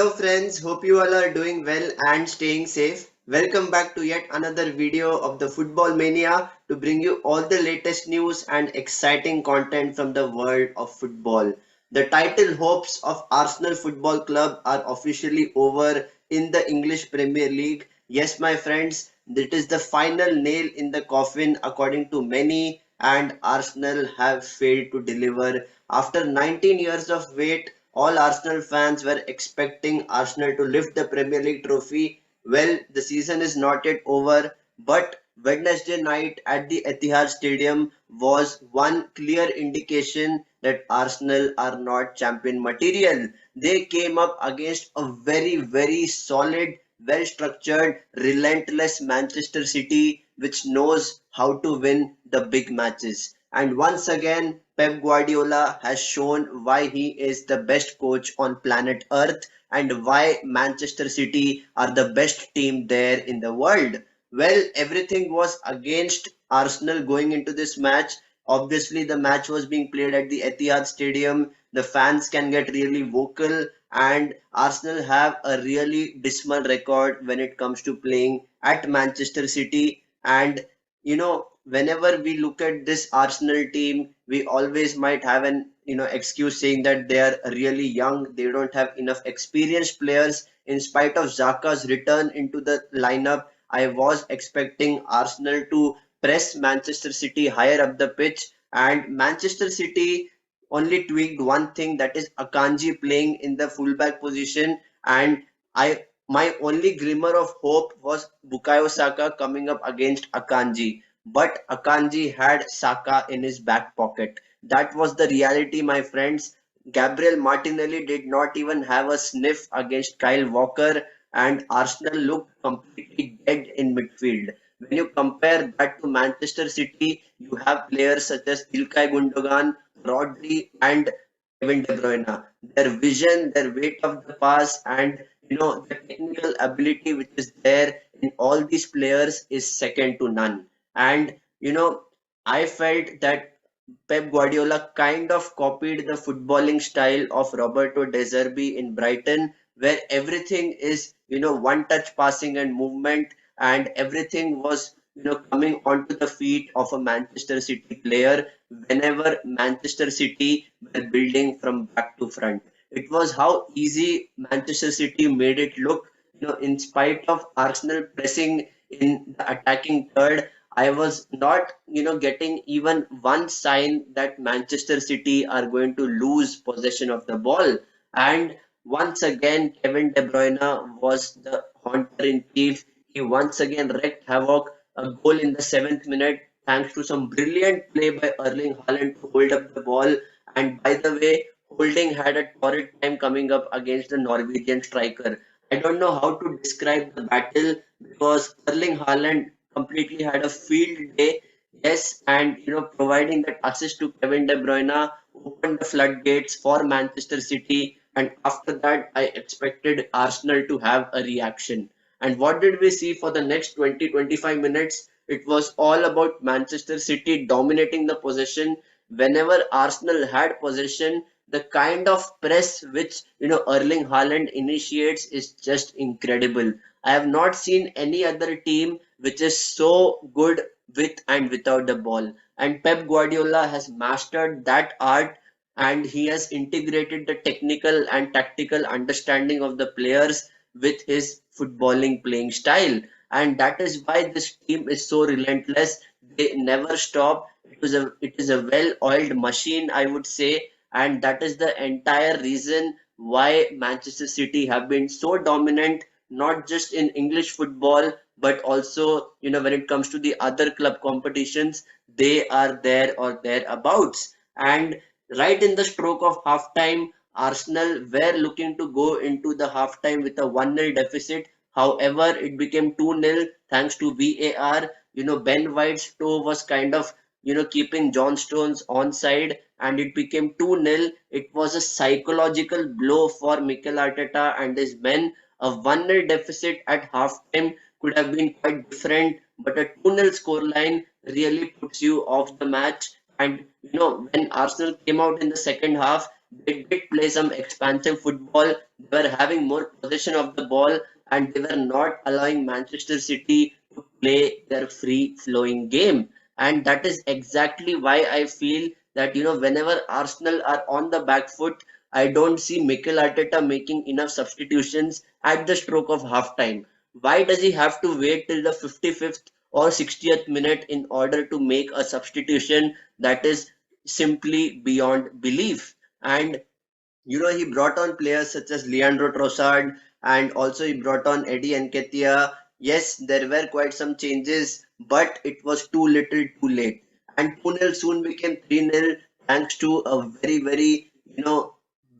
Hello friends, hope you all are doing well and staying safe. Welcome back to yet another video of the Football Mania to bring you all the latest news and exciting content from the world of football. The title hopes of Arsenal Football Club are officially over in the English Premier League. Yes, my friends, that is the final nail in the coffin according to many, and Arsenal have failed to deliver. After 19 years of wait, all Arsenal fans were expecting Arsenal to lift the Premier League trophy. Well, the season is not yet over, but Wednesday night at the Etihad Stadium was one clear indication that Arsenal are not champion material. They came up against a very solid, well structured, relentless Manchester City which knows how to win the big matches. And once again, Pep Guardiola has shown why he is the best coach on planet Earth and why Manchester City are the best team there in the world. Well, everything was against Arsenal going into this match. Obviously, the match was being played at the Etihad Stadium. The fans can get really vocal, and Arsenal have a really dismal record when it comes to playing at Manchester City. And whenever we look at this Arsenal team, we always might have an excuse saying that they are really young, they don't have enough experienced players. In spite of Xhaka's return into the lineup, I was expecting Arsenal to press Manchester City higher up the pitch, and Manchester City only tweaked one thing, that is Akanji playing in the fullback position, and I my only glimmer of hope was Bukayo Saka coming up against Akanji, but Akanji had Saka in his back pocket. That was the reality, my friends. Gabriel Martinelli did not even have a sniff against Kyle Walker, and Arsenal looked completely dead in midfield. When you compare that to Manchester City, you have players such as Ilkay Gundogan, Rodri, and Kevin De Bruyne. Their vision, their weight of the pass, and the technical ability which is there in all these players is second to none. And I felt that Pep Guardiola kind of copied the footballing style of Roberto De Zerbi in Brighton, where everything is one touch passing and movement, and everything was coming onto the feet of a Manchester City player whenever Manchester City were building from back to front. It was how easy Manchester City made it look. In spite of Arsenal pressing in the attacking third, I was not, getting even one sign that Manchester City are going to lose possession of the ball. And once again, Kevin De Bruyne was the haunter in chief. He once again wreaked havoc. A goal in the 7th minute, thanks to some brilliant play by Erling Haaland to hold up the ball. And by the way, Holding had a torrid time coming up against the Norwegian striker. I don't know how to describe the battle because Erling Haaland completely had a field day. Yes, and providing that assist to Kevin De Bruyne opened the floodgates for Manchester City. And after that, I expected Arsenal to have a reaction. And what did we see for the next 20-25 minutes? It was all about Manchester City dominating the possession. Whenever Arsenal had possession, the kind of press which Erling Haaland initiates is just incredible. I have not seen any other team which is so good with and without the ball. And Pep Guardiola has mastered that art, and he has integrated the technical and tactical understanding of the players with his footballing playing style. And that is why this team is so relentless. They never stop. It is a well-oiled machine, I would say, and that is the entire reason why Manchester City have been so dominant, not just in English football, but also when it comes to the other club competitions, they are there or thereabouts. And right in the stroke of halftime, Arsenal were looking to go into the halftime with a 1-0 deficit. However, it became 2-0 thanks to VAR. Ben White's toe was kind of keeping John Stones onside, and it became 2-0. It was a psychological blow for Mikel Arteta and his men. A 1-0 deficit at halftime could have been quite different, but a 2-0 scoreline really puts you off the match. And when Arsenal came out in the second half, They did play some expansive football. They were having more possession of the ball, and they were not allowing Manchester City to play their free flowing game. And that is exactly why I feel that whenever Arsenal are on the back foot, I don't see Mikel Arteta making enough substitutions at the stroke of halftime. Why does he have to wait till the 55th or 60th minute in order to make a substitution? That is simply beyond belief. And he brought on players such as Leandro Trossard, and also he brought on Eddie Nketiah. Yes, there were quite some changes, but it was too little too late. And 2-0 soon became 3-0 thanks to a very, very,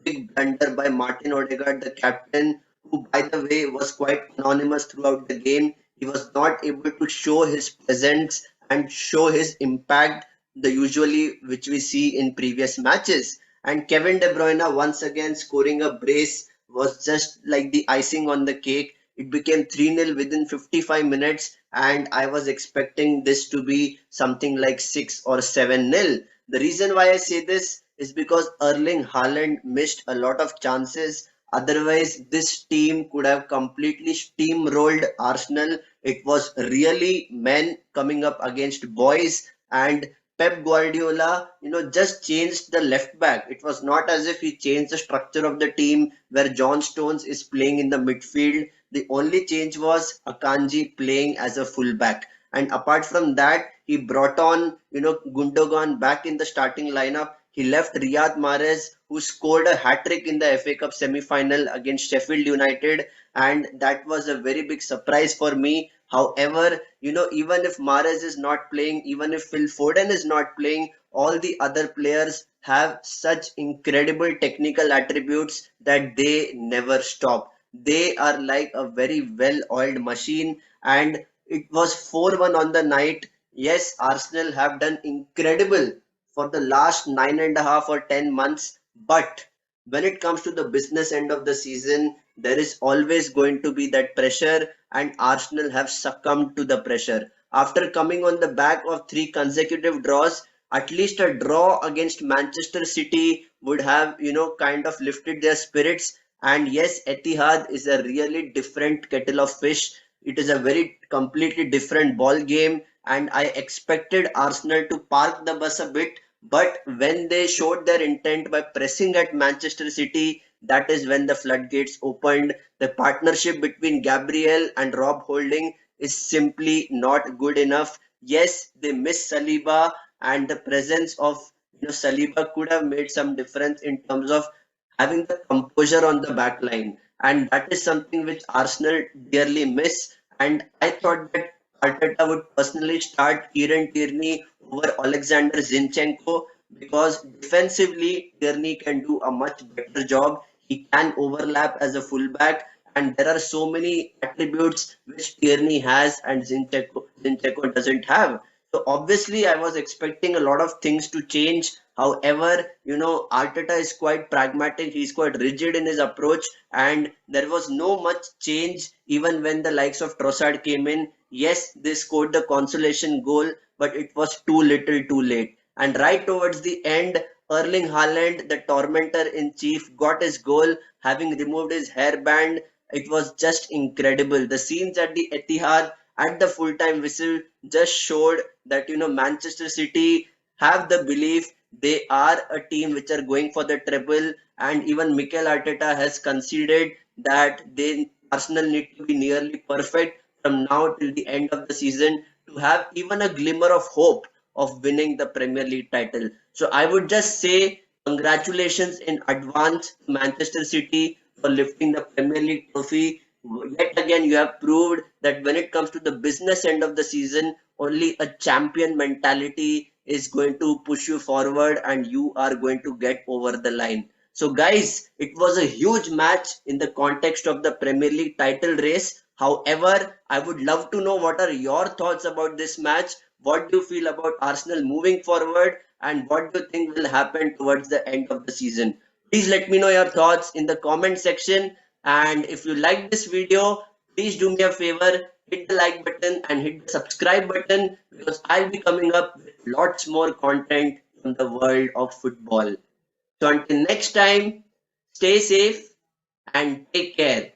big blunder by Martin Odegaard, the captain, who, by the way, was quite anonymous throughout the game. He was not able to show his presence and show his impact, the usually which we see in previous matches. And Kevin De Bruyne once again scoring a brace was just like the icing on the cake. It became 3-0 within 55 minutes, and I was expecting this to be something like 6 or 7-0. The reason why I say this is because Erling Haaland missed a lot of chances. Otherwise, this team could have completely steamrolled Arsenal. It was really men coming up against boys, and Pep Guardiola, just changed the left back. It was not as if he changed the structure of the team where John Stones is playing in the midfield. The only change was Akanji playing as a fullback. And apart from that, he brought on, Gundogan back in the starting lineup. He left Riyad Mahrez, who scored a hat trick in the FA Cup semi-final against Sheffield United, and that was a very big surprise for me. However, even if Mahrez is not playing, even if Phil Foden is not playing, all the other players have such incredible technical attributes that they never stop. They are like a very well-oiled machine, and it was 4-1 on the night. Yes, Arsenal have done incredible for the last 9.5 or 10 months, but when it comes to the business end of the season, there is always going to be that pressure, and Arsenal have succumbed to the pressure. After coming on the back of three consecutive draws, at least a draw against Manchester City would have, kind of lifted their spirits. And yes, Etihad is a really different kettle of fish. It is a very completely different ball game, and I expected Arsenal to park the bus a bit. But when they showed their intent by pressing at Manchester City, that is when the floodgates opened. The partnership between Gabriel and Rob Holding is simply not good enough. Yes, they miss Saliba, and the presence of Saliba could have made some difference in terms of having the composure on the back line. And that is something which Arsenal dearly miss. And I thought that Arteta would personally start Kieran Tierney over Alexander Zinchenko, because defensively Tierney can do a much better job. He can overlap as a fullback, and there are so many attributes which Tierney has and Zinchenko doesn't have. So obviously, I was expecting a lot of things to change. However, Arteta is quite pragmatic. He's quite rigid in his approach, and there was no much change even when the likes of Trossard came in. Yes, they scored the consolation goal, but it was too little, too late. And right towards the end, Erling Haaland, the tormentor in chief, got his goal, having removed his hairband. It was just incredible. The scenes at the Etihad at the full-time whistle just showed that Manchester City have the belief they are a team which are going for the treble, and even Mikel Arteta has conceded that Arsenal need to be nearly perfect from now till the end of the season to have even a glimmer of hope of winning the Premier League title. So I would just say congratulations in advance to Manchester City for lifting the Premier League trophy. Yet again, you have proved that when it comes to the business end of the season, only a champion mentality is going to push you forward and you are going to get over the line. So, guys, it was a huge match in the context of the Premier League title race. However, I would love to know what are your thoughts about this match. What do you feel about Arsenal moving forward, and what do you think will happen towards the end of the season? Please let me know your thoughts in the comment section. And if you like this video, please do me a favor, hit the like button and hit the subscribe button, because I'll be coming up with lots more content from the world of football. So until next time, stay safe and take care.